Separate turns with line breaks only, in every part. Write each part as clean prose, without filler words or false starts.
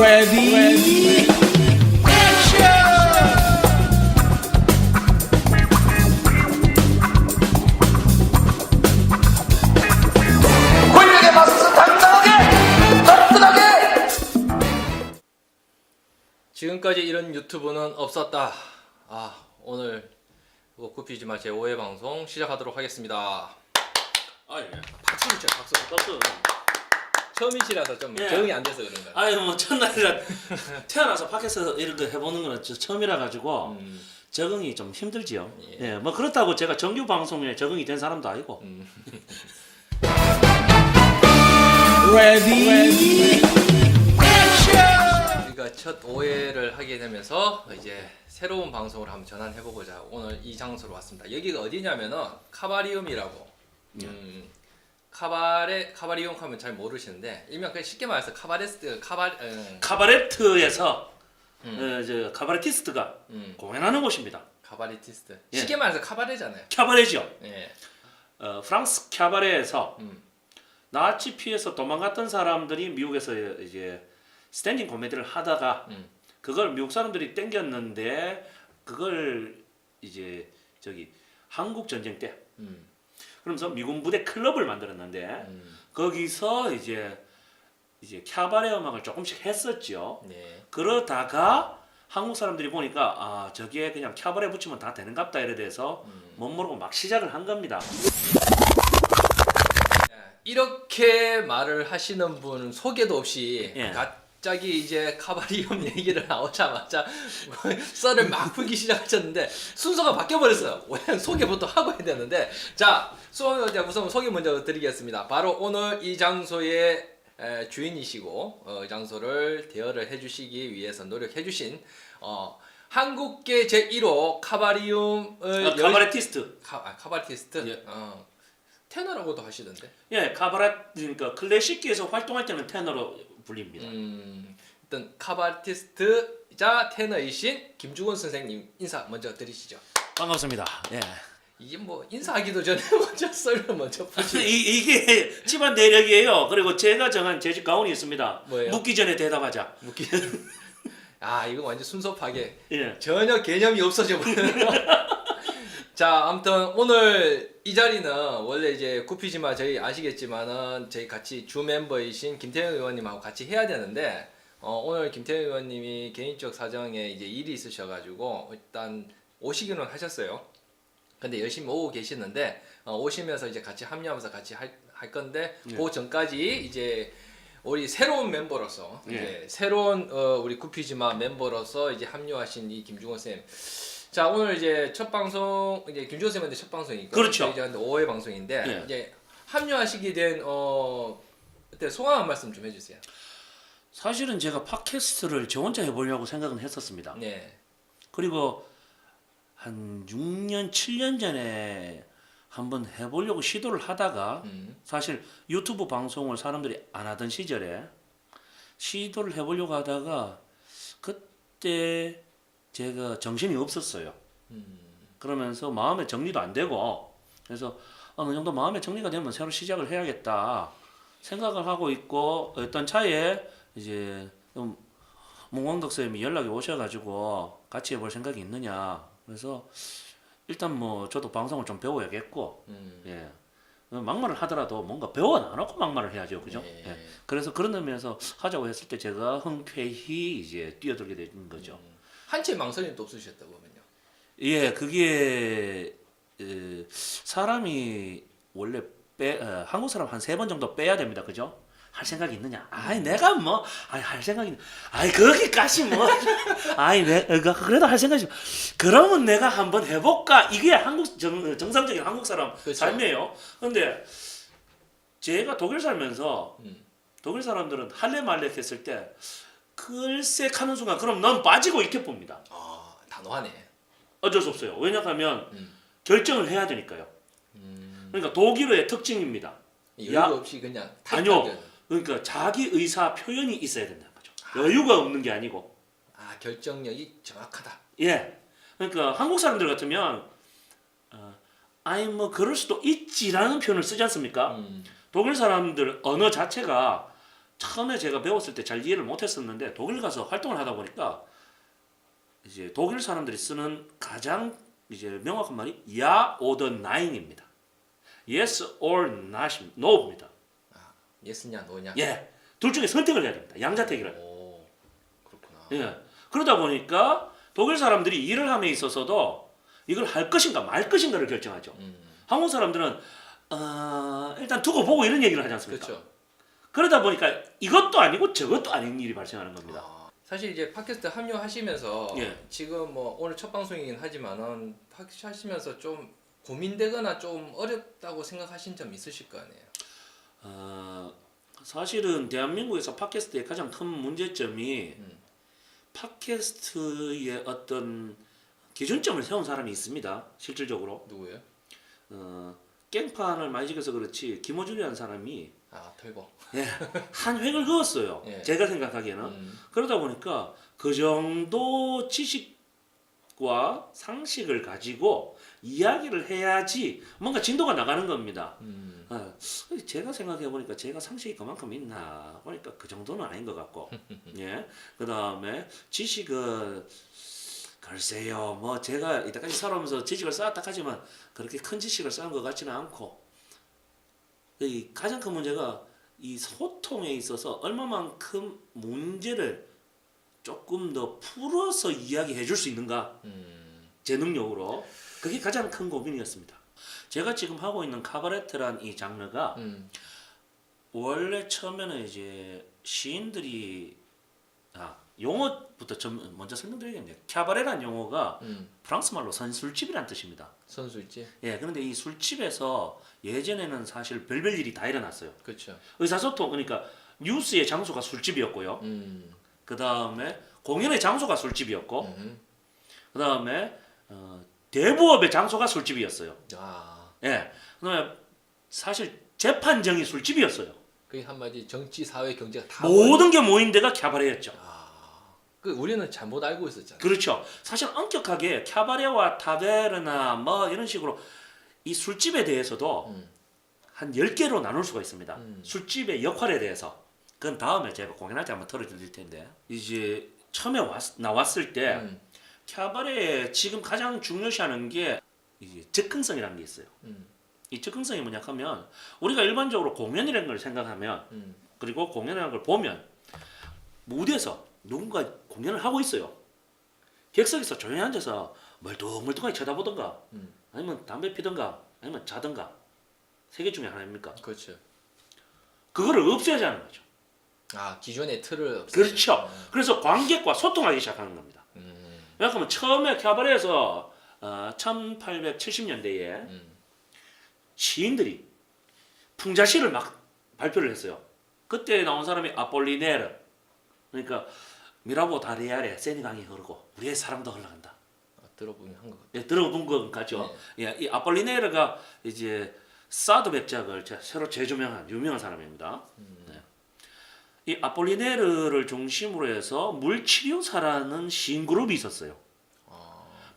Ready, action! 권력의 맞서 당당하게, 따뜻하게.
지금까지 이런 유튜브는 없었다. 오늘 구피지마 제5회 방송 시작하도록 하겠습니다.
예.
박수를 쳐요, 박수. 처음이시라서 좀
예.
적응이 안 돼서 그런가.
뭐 첫날이라 태어나서 밖에서 이런 거 해보는 거는 처음이라 가지고 적응이 좀 힘들지요.
예.
뭐 그렇다고 제가 정규 방송에 적응이 된 사람도 아니고.
Ready, action!
우리가 첫 5회를 하게 되면서 이제 새로운 방송을 한번 전환해보고자 오늘 이 장소로 왔습니다. 여기가 어디냐면은 카바리움이라고. 카바리움 하면 잘 모르시는데 일명 그냥 쉽게 말해서
카바레트에서 저 카바레티스트가 공연하는 곳입니다.
카바레티스트.
예.
쉽게 말해서 카바레잖아요.
캬바레죠.
예.
프랑스 캬바레에서
음.
나치 피해서 도망갔던 사람들이 미국에서 이제 스탠딩 코미디를 하다가 그걸 미국 사람들이 땡겼는데 그걸 이제 저기 한국 전쟁 때 그러면서 미군 부대 클럽을 만들었는데 거기서 이제 캬바레 음악을 조금씩 했었죠.
네.
그러다가 한국 사람들이 보니까 저기에 그냥 캬바레 붙이면 다 되는갑다 이래 돼서 못 모르고 막 시작을 한 겁니다.
이렇게 말을 하시는 분 소개도 없이
예.
갑자기 이제 카바리움 얘기를 나오자마자 썰을 막 풀기 시작하셨는데 순서가 바뀌어버렸어요. 원래 소개부터 하고 해야 되는데 자 우선 소개 먼저 드리겠습니다. 바로 오늘 이 장소의 주인이시고 이 장소를 대여를 해주시기 위해서 노력해주신 한국계 제1호 카바리움을
카바레티스트.
카바레티스트?
예.
테너라고도 하시던데.
예, 그러니까 클래식계에서 활동할 때는 테너로 불립니다.
일단 카바레티스트자 테너이신 김주건 선생님 인사 먼저 드리시죠.
반갑습니다. 예.
이게 뭐 인사하기도 전에 먼저 썰을 먼저 푸시.
이게 집안 내력이에요. 그리고 제가 정한 재직 가운이 있습니다.
뭐예요?
묻기 전에 대답하자.
묻기. 이거 완전 순서 파괴.
예.
전혀 개념이 없어져 버려요. 자, 아무튼 오늘 이 자리는 원래 이제 구피지마 저희 아시겠지만은 저희 같이 주 멤버이신 김태형 의원님하고 같이 해야 되는데 오늘 김태형 의원님이 개인적 사정에 이제 일이 있으셔가지고 일단 오시기는 하셨어요. 근데 열심히 오고 계시는데 오시면서 이제 같이 합류하면서 같이 할 건데 그 전까지 이제 우리 새로운 멤버로서 이제 새로운 우리 구피지마 멤버로서 이제 합류하신 이 김중원 쌤. 자 오늘 이제 첫 방송 이제 김주호 쌤한테 첫 방송이니까
그렇죠.
이제 5회 방송인데 이제 합류하시게 된 그때 소감 한 말씀 좀 해주세요.
사실은 제가 팟캐스트를 저 혼자 해보려고 생각은 했었습니다.
네.
그리고 한 6년, 7년 전에 한번 해보려고 시도를 하다가 사실 유튜브 방송을 사람들이 안 하던 시절에 시도를 해보려고 하다가 그때 제가 정신이 없었어요. 그러면서 마음의 정리도 안 되고 그래서 어느 정도 마음의 정리가 되면 새로 시작을 해야겠다 생각을 하고 있고 어떤 차에 이제 문광덕 쌤이 연락이 오셔가지고 같이 해볼 생각이 있느냐 그래서 일단 뭐 저도 방송을 좀 배워야겠고 예. 막말을 하더라도 뭔가 배워 나놓고 막말을 해야죠, 그죠?
예.
예. 그래서 그런 의미에서 하자고 했을 때 제가 흔쾌히 이제 뛰어들게 된 거죠.
한치 망설임도 없으셨다고 하면요.
예, 그게 사람이 원래 한국 사람 한 3번 정도 빼야 됩니다, 그죠? 할 생각이 있느냐? 내가 뭐, 할 생각이, 거기까지 뭐, 내가 그래도 할 생각이, 그러면 내가 한번 해볼까? 이게 정상적인 한국 사람
그렇죠.
삶이에요. 근데 제가 독일 살면서 독일 사람들은 할래 말래 했을 때 글쎄 하는 순간 그럼 넌 빠지고 이렇게 봅니다.
단호하네.
어쩔 수 없어요. 왜냐하면 결정을 해야 되니까요. 그러니까 독일어의 특징입니다.
여유가 없이 그냥
아니요. 그러니까 자기 의사 표현이 있어야 된다는 거죠. 여유가 없는 게 아니고.
결정력이 정확하다.
예. 그러니까 한국 사람들 같으면 뭐 그럴 수도 있지라는 표현을 쓰지 않습니까? 독일 사람들 언어 자체가 처음에 제가 배웠을 때 잘 이해를 못했었는데 독일 가서 활동을 하다 보니까 이제 독일 사람들이 쓰는 가장 이제 명확한 말이 ja oder nein입니다. yes or no입니다.
예스냐 노냐.
예, 둘 중에 선택을 해야 됩니다. 양자택일을.
오, 그렇구나.
예, 그러다 보니까 독일 사람들이 일을 함에 있어서도 이걸 할 것인가 말 것인가를 결정하죠. 한국 사람들은 일단 두고 보고 이런 얘기를 하지 않습니까?
그렇죠.
그러다 보니까 이것도 아니고 저것도 아닌 일이 발생하는 겁니다.
사실 이제 팟캐스트 합류하시면서
예.
지금 뭐 오늘 첫 방송이긴 하지만은 팟캐스트 하시면서 좀 고민되거나 좀 어렵다고 생각하신 점 있으실 거 아니에요.
사실은 대한민국에서 팟캐스트의 가장 큰 문제점이 팟캐스트의 어떤 기준점을 세운 사람이 있습니다. 실질적으로
누구예요?
깽판을 많이 지켜서 그렇지 김호준이라는 사람이
털고.
예, 한 획을 그었어요.
예.
제가 생각하기에는 그러다 보니까 그 정도 지식과 상식을 가지고 이야기를 해야지 뭔가 진도가 나가는 겁니다. 제가 생각해 보니까 제가 상식이 그만큼 있나 보니까 그 정도는 아닌 것 같고, 예. 그 다음에 지식은 글쎄요, 뭐 제가 이때까지 살아오면서 지식을 쌓았다 하지만 그렇게 큰 지식을 쌓은 것 같지는 않고, 이 가장 큰 문제가 이 소통에 있어서 얼마만큼 문제를 조금 더 풀어서 이야기해 줄 수 있는가, 제 능력으로. 그게 가장 큰 고민이었습니다. 제가 지금 하고 있는 카바레트란 이 장르가 원래 처음에는 이제 시인들이 용어부터 좀 먼저 설명드리겠네요. 카바레란 용어가 프랑스 말로 선술집이란 뜻입니다.
선술집.
예, 그런데 이 술집에서 예전에는 사실 별별 일이 다 일어났어요.
그렇죠.
의사소통, 그러니까 뉴스의 장소가 술집이었고요. 그 다음에 공연의 장소가 술집이었고, 그 다음에 대부업의 장소가 술집이었어요. 예, 그다음에 사실 재판정이 술집이었어요.
그게 한마디 정치, 사회, 경제가 다
모든 게 모인 데가 캬바레였죠.
그 우리는 잘못 알고 있었잖아요.
그렇죠. 사실 엄격하게 캬바레와 타베르나 뭐 이런 식으로 이 술집에 대해서도 한 10개로 나눌 수가 있습니다. 술집의 역할에 대해서. 그건 다음에 제가 공연할 때 한번 털어드릴 텐데. 이제 처음에 나왔을 때 캬바레에 지금 가장 중요시하는 게 이제 접근성이라는 게 있어요. 이 접근성이 뭐냐 하면 우리가 일반적으로 공연이라는 걸 생각하면 그리고 공연이라는 걸 보면 무대에서 누군가 공연을 하고 있어요. 객석에서 조용히 앉아서 멀뚱멀뚱하게 쳐다보던가 아니면 담배 피던가 아니면 자던가 세 개 중에 하나입니까?
그렇죠.
그거를 없애야지 하는 거죠.
기존의 틀을
그렇죠. 그래서 관객과 소통하기 시작하는 겁니다. 왜냐하면 처음에 캬바레에서 1870년대에 시인들이 풍자시를 막 발표를 했어요. 그때 나온 사람이 아폴리네르. 그러니까 미라보 다리아레 세니 강이 흐르고 우리의 사랑도 흘러간다.
들어보긴 한 것 같아요.
예, 들어본 것 같죠. 예, 이 아폴리네르가 이제 사드 백작을 새로 재조명한 유명한 사람입니다. 네. 이 아폴리네르를 중심으로 해서 물치료사라는 시인 그룹이 있었어요.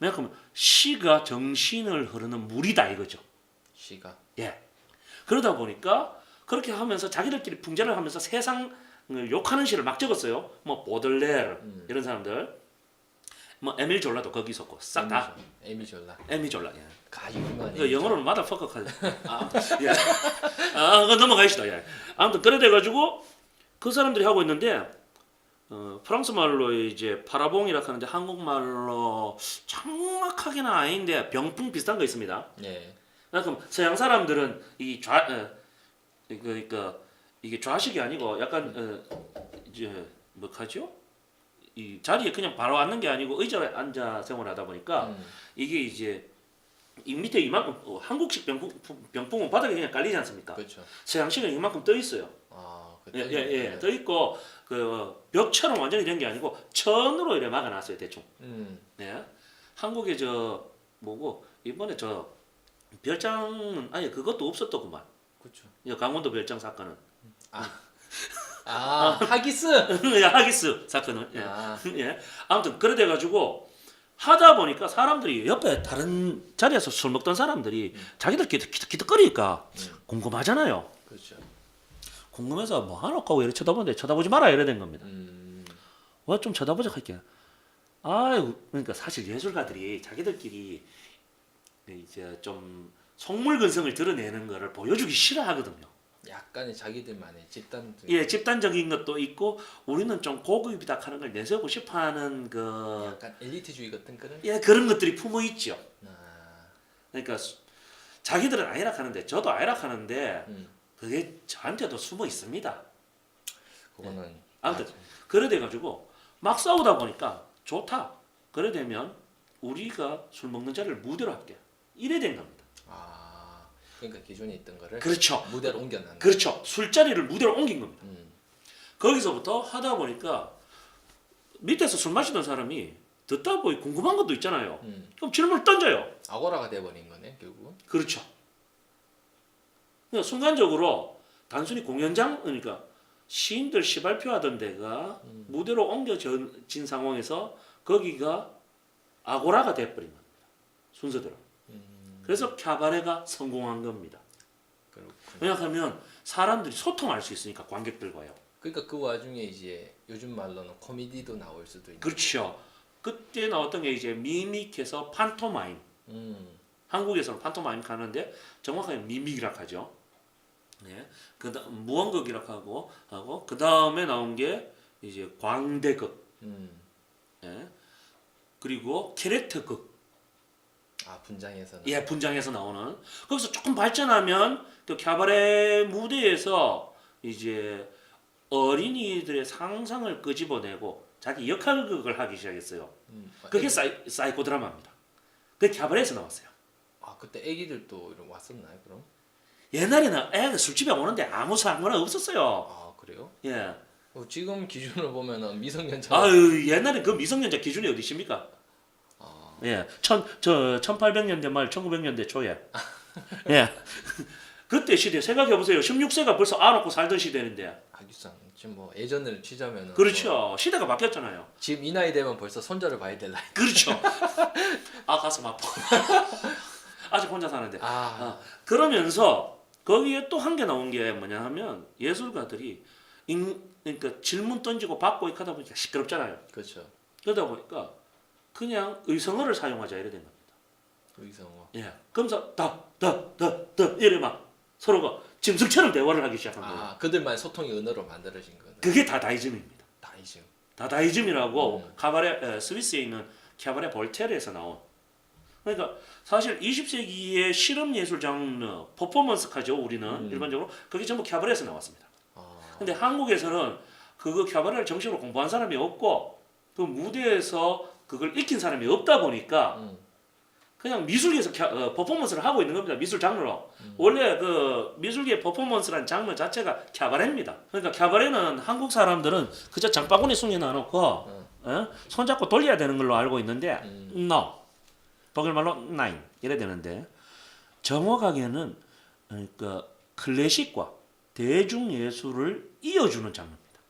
왜냐하면 시가 정신을 흐르는 물이다 이거죠.
시가.
예. 그러다 보니까 그렇게 하면서 자기들끼리 풍자를 하면서 세상을 욕하는 시를 막 적었어요. 뭐 보들레르 이런 사람들, 뭐 에밀 졸라도 거기 있었고 싹 다.
에밀 졸라.
에밀 졸라. 예.
가지 유명한.
그 영어로는 motherfucker. 예. 그거 넘어가시다. 예. 아무튼 그래 돼 가지고 그 사람들이 하고 있는데 프랑스 말로 이제 파라봉이라 하는데 한국말로 정확하게는 아닌데 병풍 비슷한 거 있습니다.
네.
그럼 서양 사람들은 이 그러니까 이게 좌식이 아니고 약간 이제 뭐하죠? 이 자리에 그냥 바로 앉는 게 아니고 의자에 앉아 생활하다 보니까 이게 이제 이 밑에 이만큼 한국식 병풍은 바닥에 그냥 깔리지 않습니까?
그렇죠.
서양식은 이만큼 떠 있어요. 예, 떠 있고 그 벽처럼 완전히 된 게 아니고 천으로 이렇게 막아놨어요 대충. 예, 한국에 저 뭐고 이번에 저 별장은 아니 그것도 없었더구만.
그렇죠.
강원도 별장 사건은.
하기스.
하기스 사건은. 예. 예. 아무튼 그래 돼 가지고 하다 보니까 사람들이 옆에 다른 자리에서 술 먹던 사람들이 자기들끼리 기득기득거리니까 궁금하잖아요.
그렇죠.
궁금해서 뭐 하나 하고 이렇게 쳐다보는데 쳐다보지 마라 이래 된 겁니다. 와 좀 쳐다보자 할게. 아유 그러니까 사실 예술가들이 자기들끼리 이제 좀 속물근성을 드러내는 거를 보여주기 싫어하거든요.
약간의 자기들만의 집단.
예, 집단적인 것도 있고 우리는 좀 고급이다 하는 걸 내세우고 싶어하는 그
약간 엘리트주의 같은 그런.
예, 그런 것들이 품어 있죠.
아,
그러니까 자기들은 아니라 하는데 저도 아니라 하는데
음.
그게 저한테도 숨어 있습니다.
그거는.
아무튼
맞아.
그래 돼 가지고 막 싸우다 보니까 좋다. 그래 되면 우리가 술 먹는 자리를 무대로 할게. 이래 된 겁니다.
아, 그러니까 기존에 있던 거를.
그렇죠.
무대로 옮겨놨네.
그렇죠. 술자리를 무대로 옮긴 겁니다.
음.
거기서부터 하다 보니까 밑에서 술 마시던 사람이 듣다 보니 궁금한 것도 있잖아요. 그럼 질문을 던져요.
아고라가 돼버린 거네 결국은.
그렇죠. 그러니까 순간적으로 단순히 공연장 그러니까 시인들 시발표하던 데가 무대로 옮겨진 상황에서 거기가 아고라가 돼버린 겁니다. 순서대로. 그래서 캬바레가 성공한 겁니다.
그렇군.
왜냐하면 사람들이 소통할 수 있으니까 관객들과요.
그러니까 그 와중에 이제 요즘 말로는 코미디도 나올 수도 있는.
그렇죠. 그때 나왔던 게 이제 미믹해서 판토마임. 한국에서는 판토마임 가는데 정확하게 미믹이라고 하죠. 네. 그다음 무언극이라고 하고 그 다음에 나온 게 이제 광대극. 네. 그리고 캐릭터극.
아 분장에서는.
예, 분장에서 나오는. 거기서 조금 발전하면 그 캬바레 무대에서 이제 어린이들의 상상을 끄집어내고 자기 역할극을 하기 시작했어요. 그게 사이코 드라마입니다. 그게 캬바레에서 나왔어요.
아 그때 애기들도 이런 왔었나요 그럼?
옛날에는 애가 술집에 오는데 아무 상관 없었어요.
아 그래요?
예.
지금 기준으로 보면은 미성년자.
아유 옛날에 그 미성년자 기준이 어디 있습니까?
아,
예, 1800년대 말 1900년대 초에. 예. 그때 시대 생각해 보세요. 16세가 벌써 안 얻고 살던 시대인데.
아기상 지금 뭐 예전을 치자면은.
그렇죠.
뭐
시대가 바뀌었잖아요.
지금 이 나이 되면 벌써 손자를 봐야 될 나이.
그렇죠. 아 가슴 아파. 아직 혼자 사는데.
아,
그러면서 거기에 또 한 개 나온 게 뭐냐 하면 예술가들이 그러니까 질문 던지고 받고 이렇게 하다 보니까 시끄럽잖아요.
그렇죠.
그러다 보니까 그냥 의성어를 사용하자 이래 된 겁니다.
의성어.
예. 그러면서 다 이래 막 서로가 짐승처럼 대화를 하기 시작한 거예요.
아 그들만 소통의 언어로 만들어진 거네.
그게 다다이즘입니다.
다이즘.
다다이즘이라고 카바레 스위스에 있는 캬바레 볼테르에서 나온. 그러니까 사실 20세기의 실험 예술 장르 퍼포먼스카죠 우리는 일반적으로 그게 전부 캬바레에서 나왔습니다. 근데 한국에서는 그거 캬바레를 정식으로 공부한 사람이 없고 그 무대에서 그걸 익힌 사람이 없다 보니까 그냥 미술계에서 퍼포먼스를 하고 있는 겁니다. 미술 장르로. 원래 그 미술계 퍼포먼스라는 장르 자체가 캬바레입니다. 그러니까 캬바레는 한국 사람들은 그저 장바구니 숨겨 놔놓고 손잡고 돌려야 되는 걸로 알고 있는데 no. 독일말로 nine 이래 되는데 정확하게는 그러니까 클래식과 대중예술을 이어주는 장르입니다.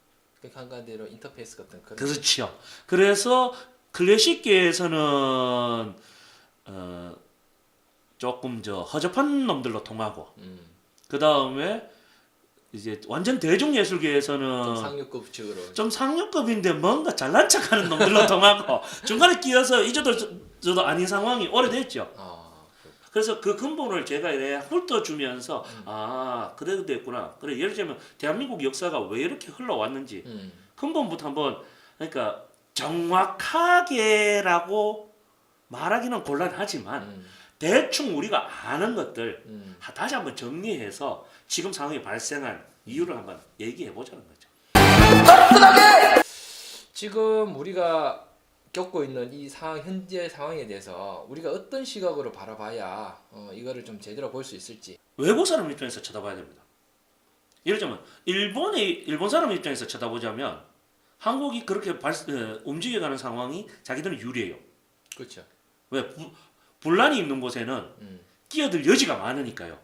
그 한가대로 인터페이스 같은 그런.
그렇죠. 그래서 클래식계에서는 조금 허접한 놈들로 통하고 그 다음에 이제 완전 대중예술계에서는
좀 상류급 측으로.
좀 상류급인데 뭔가 잘난 척하는 놈들로 통하고 중간에 끼어서 잊어도 저도 아닌 상황이 오래됐죠. 그래서 그 근본을 제가 이래 훑어주면서 아 그래 됐구나. 그래 예를 들면 대한민국 역사가 왜 이렇게 흘러왔는지 근본부터 한번 그러니까 정확하게라고 말하기는 gon란하지만 대충 우리가 아는 것들 다시 한번 정리해서 지금 상황이 발생한 이유를 한번 얘기해 보자는 거죠.
따뜻하게
지금 우리가 겪고 있는 이 상황, 현재 상황에 대해서 우리가 어떤 시각으로 바라봐야 이거를 좀 제대로 볼 수 있을지.
외국 사람 입장에서 쳐다봐야 됩니다. 예를 들면 일본 사람 입장에서 쳐다보자면 한국이 그렇게 움직여가는 상황이 자기들은 유리해요.
그렇죠.
왜 분란이 있는 곳에는 끼어들 여지가 많으니까요.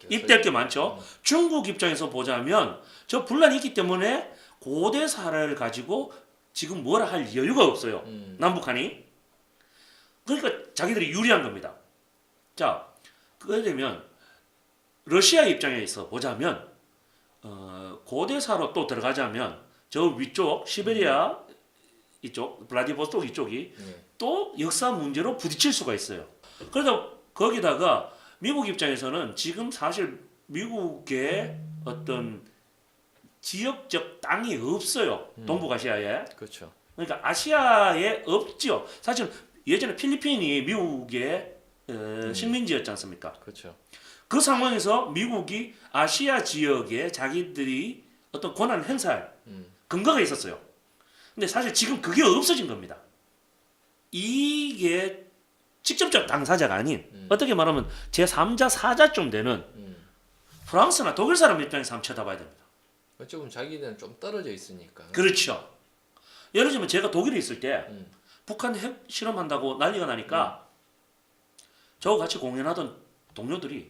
입댈 게 많죠. 중국 입장에서 보자면 저 분란이 있기 때문에 고대 사례를 가지고 지금 뭐라 할 여유가 없어요. 남북한이. 그러니까 자기들이 유리한 겁니다. 자, 그래 되면 러시아 입장에서 보자면 고대사로 또 들어가자면 저 위쪽 시베리아 이쪽 블라디보스토크 이쪽이 또 역사 문제로 부딪힐 수가 있어요. 그래서 거기다가 미국 입장에서는 지금 사실 미국의 어떤 지역적 땅이 없어요. 동북아시아에.
그렇죠.
그러니까 아시아에 없죠. 사실 예전에 필리핀이 미국의 식민지였지 않습니까?
그렇죠.
그 상황에서 미국이 아시아 지역에 자기들이 어떤 권한을 행사할 근거가 있었어요. 근데 사실 지금 그게 없어진 겁니다. 이게 직접적 당사자가 아닌 어떻게 말하면 제3자, 4자쯤 되는 프랑스나 독일 사람 입장에서 한번 쳐다봐야 됩니다.
조금 자기는 좀 떨어져 있으니까.
그렇죠. 예를 들면 제가 독일에 있을 때 북한 핵 실험한다고 난리가 나니까 저하고 같이 공연하던 동료들이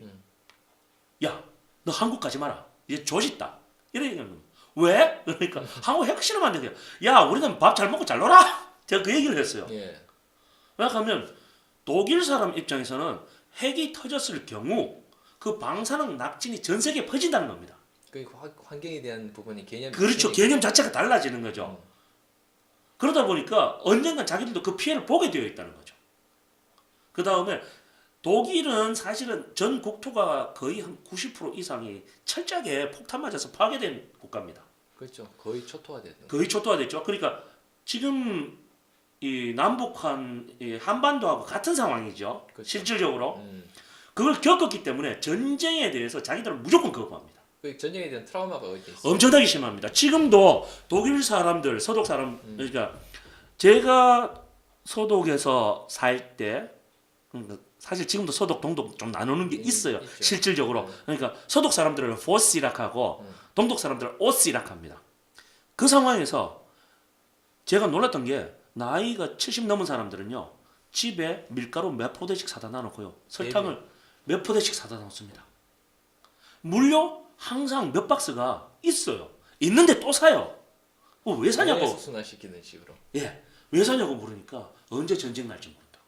야, 너 한국 가지 마라. 이제 조짓다. 이런 얘기하는 거예요. 왜? 그러니까 한국 핵 실험한다고요. 야, 우리는 밥 잘 먹고 잘 놀아. 제가 그 얘기를 했어요.
예.
왜냐하면 독일 사람 입장에서는 핵이 터졌을 경우 그 방사능 낙진이 전 세계에 퍼진다는 겁니다.
그 환경에 대한 부분이 개념이
그렇죠.
있으니까.
개념 자체가 달라지는 거죠. 그러다 보니까 언젠간 자기들도 그 피해를 보게 되어 있다는 거죠. 그 다음에 독일은 사실은 전 국토가 거의 한 90% 이상이 철저하게 폭탄 맞아서 파괴된 국가입니다.
그렇죠. 거의 초토화됐는.
거의 초토화됐죠. 그러니까 지금 이 남북한 이 한반도하고 같은 상황이죠.
그렇죠.
실질적으로 그걸 겪었기 때문에 전쟁에 대해서 자기들은 무조건 거부합니다.
그 전쟁에 대한 트라우마가 어디 있어요?
엄청나게 심합니다. 지금도 독일 사람들, 서독 사람, 그러니까 제가 서독에서 살 때, 사실 지금도 서독, 동독 좀 나누는 게 있어요.
있죠.
실질적으로. 그러니까 서독 사람들은 포스이락하고 동독 사람들은 오스이락합니다. 그 상황에서 제가 놀랐던 게 나이가 70 넘은 사람들은요, 집에 밀가루 몇 포대씩 사다 놔놓고요, 설탕을 몇 포대씩 사다 놓습니다. 물요 항상 몇 박스가 있어요. 있는데 또 사요. 왜 사냐고.
순환시키는 식으로.
예, 왜 사냐고 물으니까 언제 전쟁 날지 모른다.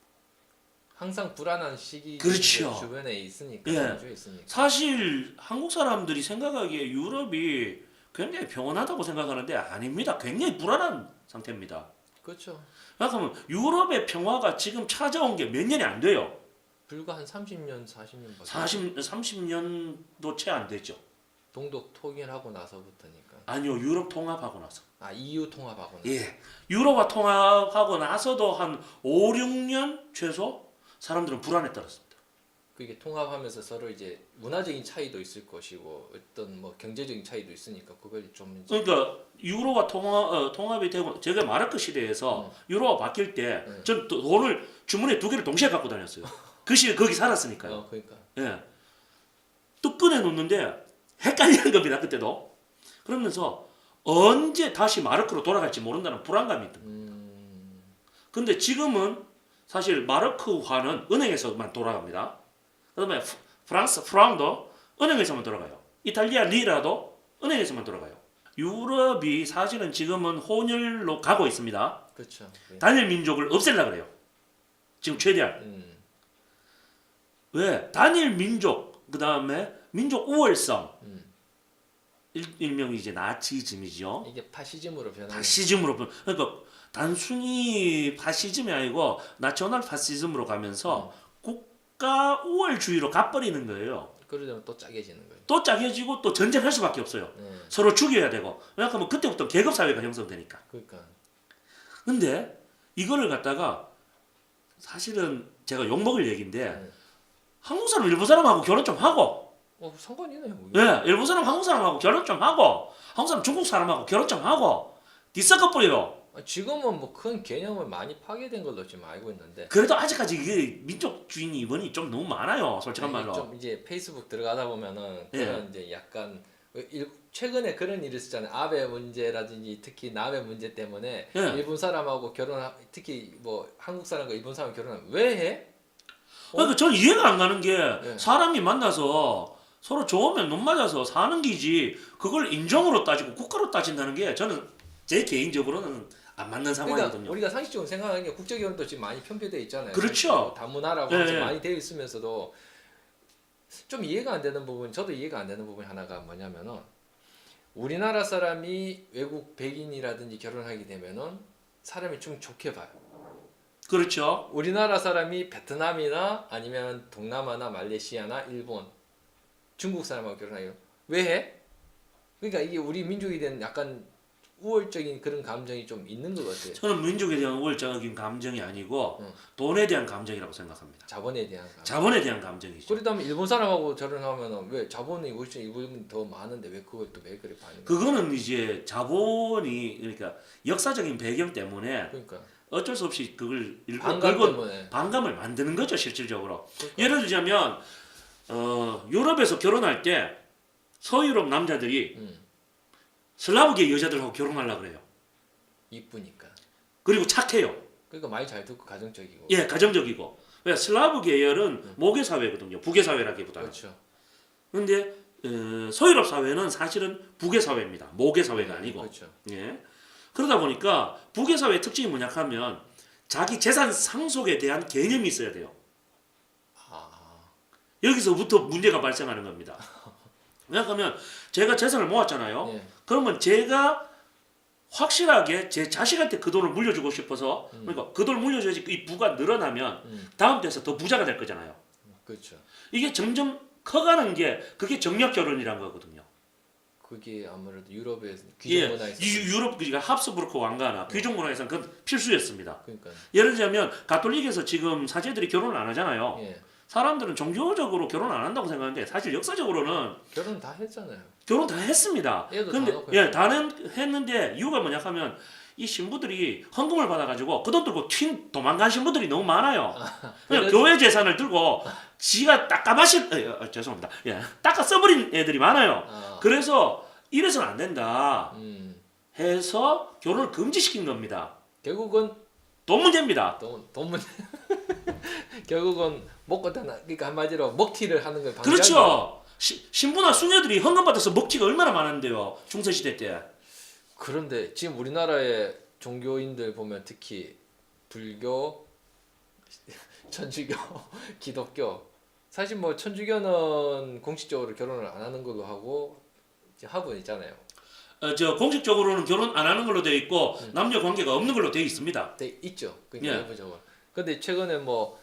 항상 불안한 시기.
그렇죠.
주변에 있으니까.
예.
연주에 있으니까.
사실 한국 사람들이 생각하기에 유럽이 굉장히 평온하다고 생각하는데 아닙니다. 굉장히 불안한 상태입니다.
그렇죠.
그러면 유럽의 평화가 지금 찾아온 게 몇 년이 안 돼요.
불과 한 30년, 40년밖에.
30년도 채 안 되죠.
동독 통일하고 나서부터니까.
아니요, 유럽 통합하고 나서.
아, EU 통합하고 나서.
예, 유럽과 통합하고 나서도 한 5, 6년 최소 사람들은 불안에 떨었습니다.
그게 통합하면서 서로 이제 문화적인 차이도 있을 것이고 어떤 뭐 경제적인 차이도 있으니까 그걸 좀 이제
그러니까 유로가 통합이 되고 제가 마르크 시대에서 유로가 바뀔 때 전 돈을 주머니에 2개를 동시에 갖고 다녔어요. 그 시대 거기 살았으니까요.
그러니까.
예, 뚝 꺼내 놓는데 헷갈리는 겁니다. 그때도. 그러면서 언제 다시 마르크로 돌아갈지 모른다는 불안감이 있던 겁니다. 근데 지금은 사실 마르크화는 은행에서만 돌아갑니다. 그다음에 프랑스 프랑도 은행에서만 돌아가요. 이탈리아 리라도 은행에서만 돌아가요. 유럽이 사실은 지금은 혼혈로 가고 있습니다.
그렇죠.
단일 민족을 없애려고 그래요. 지금 최대한. 왜? 단일 민족, 그다음에 민족 우월성. 일명이 이제 나치즘이죠.
이게 파시즘으로 변하는.
파시즘으로 그러니까 단순히 파시즘이 아니고 나셔널 파시즘으로 가면서 국가 우월주의로 가버리는 거예요.
그러려면 또 짜게지는 거예요.
또 짜겨지고 또 전쟁할 수밖에 없어요. 서로 죽여야 되고. 왜냐하면 그때부터 계급 사회가 형성되니까.
그러니까.
근데 이거를 갖다가 사실은 제가 욕먹을 얘기인데 한국 사람 일본 사람하고 결혼 좀 하고.
상관이 있네요.
예, 일본 사람 한국 사람하고 결혼 좀 하고 한국 사람 중국 사람하고 결혼 좀 하고 뒤섞어버려요.
지금은 뭐 큰 개념을 많이 파괴된 걸로 지금 알고 있는데.
그래도 아직까지 이게 민족주의 이번이 좀 너무 많아요. 솔직한
아니,
말로.
좀 이제 페이스북 들어가다 보면은
예.
그런 이제 약간 최근에 그런 일이 있었잖아요. 아베 문제라든지 특히 남의 문제 때문에
예.
일본 사람하고 특히 뭐 한국 사람과 일본 사람 결혼을 왜 해?
그러니까 저는 이해가 안 가는 게
예.
사람이 만나서 서로 좋으면 눈 맞아서 사는 기지 그걸 인종으로 따지고 국가로 따진다는 게 저는 제 개인적으로는 안 맞는 상황이거든요.
그러니까 우리가 상식적으로 생각하는 게 국제결혼도 지금 많이 편표되어 있잖아요.
그렇죠.
다문화라고
예,
해서
예.
많이 되어 있으면서도 좀 이해가 안 되는 부분, 저도 이해가 안 되는 부분 하나가 뭐냐면은 우리나라 사람이 외국 백인이라든지 결혼하게 되면은 사람이 좀 좋게 봐요.
그렇죠.
우리나라 사람이 베트남이나 아니면 동남아나 말레이시아나 일본, 중국 사람하고 결혼해요. 왜 해? 그러니까 이게 우리 민족에 대한 약간 우월적인 그런 감정이 좀 있는 것 같아요.
저는 민족에 대한 우월적인 감정이 아니고 돈에 대한 감정이라고 생각합니다.
자본에 대한 감정.
자본에 대한 감정이죠.
그렇다면 일본 사람하고 결혼하면 왜 자본이 훨씬 일본이 더 많은데 왜 그걸 또 왜 그래 반응?
그거는 이제 자본이 그러니까 역사적인 배경 때문에
그러니까
어쩔 수 없이 그걸 일부
반감
긁어
때문에.
반감을 만드는 거죠 실질적으로.
그러니까.
예를 들자면 유럽에서 결혼할 때 서유럽 남자들이 슬라브계 여자들하고 결혼하려고 그래요.
이쁘니까.
그리고 착해요.
그러니까 말 잘 듣고 가정적이고.
예, 가정적이고. 왜 슬라브 계열은 모계 사회거든요. 북의 사회라기보다는.
그렇죠.
근데 서유럽 사회는 사실은 북의 사회입니다. 모계 사회가 아니고.
그렇죠.
예. 그러다 보니까 북의 사회의 특징이 뭐냐 하면 자기 재산 상속에 대한 개념이 있어야 돼요.
아,
여기서부터 문제가 발생하는 겁니다. 왜냐하면 제가 재산을 모았잖아요.
예.
그러면 제가 확실하게 제 자식한테 그 돈을 물려주고 싶어서 그러니까 그 돈을 물려줘야지 이 부가 늘어나면 다음 때에서 더 부자가 될 거잖아요.
그렇죠.
이게 점점 커가는 게 그게 정략 결혼이란 거거든요.
그게 아무래도 유럽의
예,
귀족 문화에서.
유럽 그러니까 합스부르크 왕가나 귀족 문화에서는 그건 필수였습니다.
그러니까.
예를 들자면 가톨릭에서 지금 사제들이 결혼을 안 하잖아요.
예.
사람들은 종교적으로 결혼 안 한다고 생각하는데 사실 역사적으로는
결혼 다 했잖아요.
결혼 다 했습니다.
애도
근데
다 낳고
예, 했는데 이유가 뭐냐 하면 이 신부들이 헌금을 받아가지고 그 돈 들고 도망간 신부들이 너무 많아요. 그냥
그래서-
교회 재산을 들고 지가 죄송합니다. 예, 닦아 써버린 애들이 많아요.
아,
그래서 이래서는 안 된다 해서 결혼을 금지시킨 겁니다.
결국은
돈 문제입니다.
돈 문제. 결국은 먹고 다나 그러니까 한마디로 먹튀를 하는 걸 방지하는 거예요.
그렇죠. 신부나 수녀들이 헌금 받아서 먹튀가 얼마나 많은데요. 중세시대 때.
그런데 지금 우리나라의 종교인들 보면 특히 불교, 천주교, 기독교 사실 뭐 천주교는 공식적으로 결혼을 안 하는 걸로 하고 이제 하고 있잖아요.
저 공식적으로는 결혼 안 하는 걸로 되어 있고 남녀 관계가 없는 걸로 되어 있습니다.
있죠. 그러니까
예.
일부적으로. 근데 최근에 뭐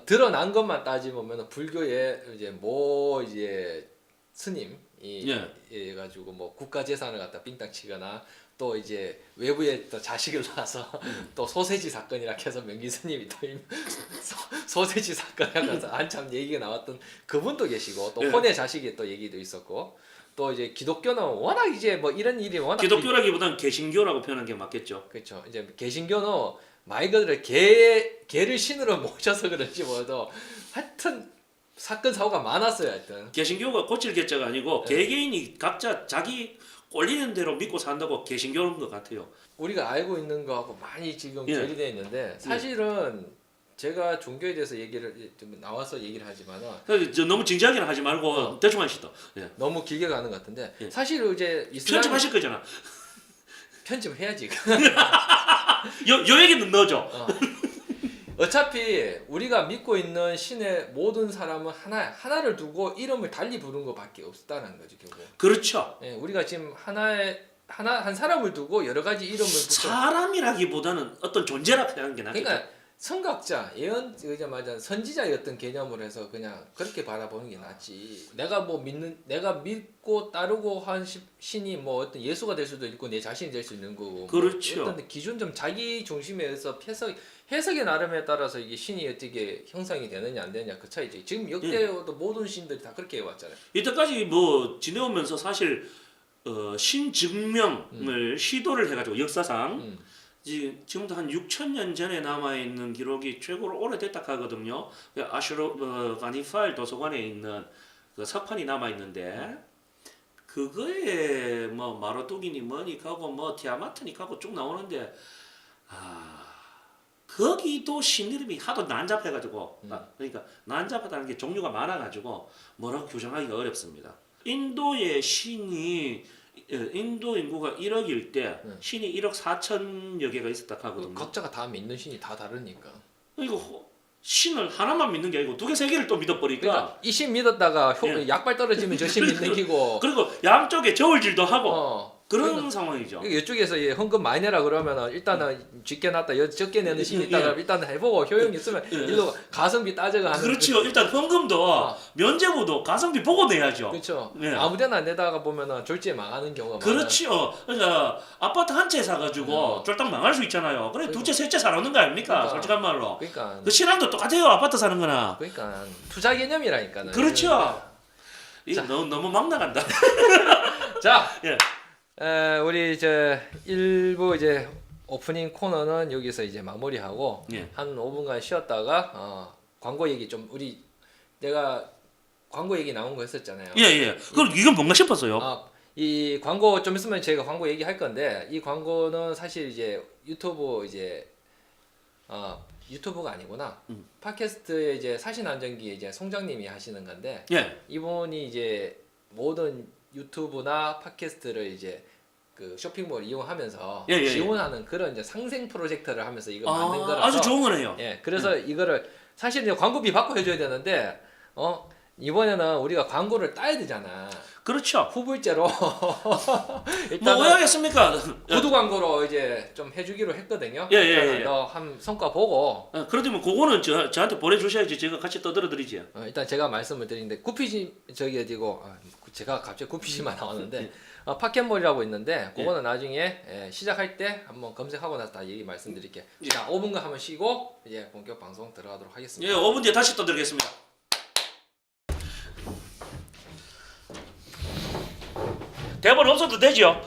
드러난 것만 따지면 불교에 이제 뭐 이제 스님이 예 가지고 뭐 국가 재산을 갖다 빙땅 치거나 또 이제 외부에 또 자식을 낳아서 또 소세지 사건이라 해서 명기 스님이 또 소세지 사건이라 해서 한참 얘기가 나왔던 그분도 계시고 또
예.
혼의 자식이 또 얘기도 있었고 또 이제 기독교는 워낙 이제 뭐 이런 일이 워낙
기독교라기보다는 개신교라고 표현하는 게 맞겠죠.
그렇죠. 이제 개신교는 말 그대로 개를 신으로 모셔서 그런지 뭐도 하여튼 사건 사고가 많았어요. 하여튼
개신교가 고칠 개자가 아니고 개개인이 각자 자기 꼴리는 대로 믿고 산다고 개신교인 것 같아요.
우리가 알고 있는 거하고 많이 지금 괴리되어 있는데 사실은 제가 종교에 대해서 얘기를 좀 나와서 얘기를 하지만은
저 너무 진지하게는 하지 말고 대충 하시다. 예.
너무 길게 가는 것 같은데
예.
사실 이제 이슬람
편집하실 거잖아.
편집해야지.
요 얘기는 넣어줘.
어차피 우리가 믿고 있는 신의 모든 사람은 하나를 두고 이름을 달리 부른 것밖에 없다는 거죠 결국.
그렇죠.
예, 우리가 지금 한 사람을 두고 여러 가지 이름을 붙여.
사람이라기보다는 어떤 존재라 하는 게 낫겠죠.
그러니까 선각자, 예언자마자 선지자의 어떤 개념으로 해서 그냥 그렇게 바라보는 게 낫지. 내가 믿고 따르고 한 신이 뭐 어떤 예수가 될 수도 있고 내 자신이 될 수 있는 거고.
그렇죠.
뭐 어떤 기준점 자기 중심에 의해서 해석의 나름에 따라서 이게 신이 어떻게 형성이 되느냐 안 되느냐 그 차이지. 지금 역대도 모든 신들이 다 그렇게 해왔잖아요.
이때까지 뭐 지내오면서 사실 신증명을 시도를 해가지고 역사상 지금도 한 6,000년 전에 남아있는 기록이 최고로 오래됐다 하거든요. 가니파일 도서관에 있는 그 석판이 남아있는데 그거에 뭐 마로뚜기니 뭐니 가고 뭐 티아마트니 가고 쭉 나오는데 거기도 신 이름이 하도 난잡해가지고 그러니까 난잡하다는 게 종류가 많아가지고 뭐라고 규정하기가 어렵습니다. 인도의 신이 인도 인구가 1억일 때 신이 1억 4천여 개가 있었다 하거든요.
각자가 다 믿는 신이 다 다르니까.
이거 신을 하나만 믿는 게 아니고 두 개, 세 개를 또 믿어버리니까
그러니까 이 신 믿었다가
예.
약발 떨어지면 저 신 믿는 기고.
그리고 양쪽에 저울질도 하고 그런
그러니까
상황이죠.
이쪽에서 헌금 많이 내라 그러면은 일단은 적게 놨다 적게 내는 신이
예.
있다가 일단 해보고 효용 있으면 일로 가성비 따져가 하는.
그렇죠. 일단 헌금도 면제부도 가성비 보고 내야죠.
그렇죠.
예.
아무데나 내다가 보면은 졸지에 망하는 경우가 많아요.
그렇죠. 그러니까 아파트 한 채 사가지고 쫄딱 망할 수 있잖아요. 그래 두 채, 세 채 사놓는 거 아닙니까?
그러니까.
솔직한 말로.
그러니까
그 신앙도 똑같아요. 아파트 사는 거나.
그러니까 투자 개념이라니까는.
그렇죠. 이거 너무 막 나간다.
자,
예.
우리 저 일부 이제 오프닝 코너는 여기서 이제 마무리하고
예.
한 5분간 쉬었다가 광고 얘기 좀 내가 광고 얘기 나온 거 했었잖아요.
예. 그럼 이건 뭔가 싶었어요.
이 광고 좀 있으면 저희가 광고 얘기할 건데 이 광고는 사실 이제 유튜브가 아니구나. 팟캐스트에 이제 사신안전기 이제 송장님이 하시는 건데
예.
이분이 이제 모든 유튜브나 팟캐스트를 이제 그 쇼핑몰 이용하면서
예.
지원하는 그런 이제 상생 프로젝트를 하면서 이거 만든 거라서
아주 좋은 거네요.
예, 그래서 이거를 사실 이제 광고비 받고 해줘야 되는데 이번에는 우리가 광고를 따야 되잖아.
그렇죠.
후불제로
뭐
일단은
오해하겠습니까?
구두 광고로 이제 좀 해주기로 했거든요.
예.
너한 성과 보고
그러면 그거는 저한테 보내주셔야지 제가 같이 떠들어 드리죠.
일단 제가 말씀을 드리는데 구피지 저기 어디고 제가 갑자기 구피지만 나왔는데 팟캐몰이라고 있는데 그거는 나중에 시작할 때 한번 검색하고 나서 다 얘기 말씀드릴게요. 자 5분간 한번 쉬고 이제 본격 방송 들어가도록 하겠습니다.
예, 5분 뒤에 다시 떠들겠습니다. 대본 없어도 되죠?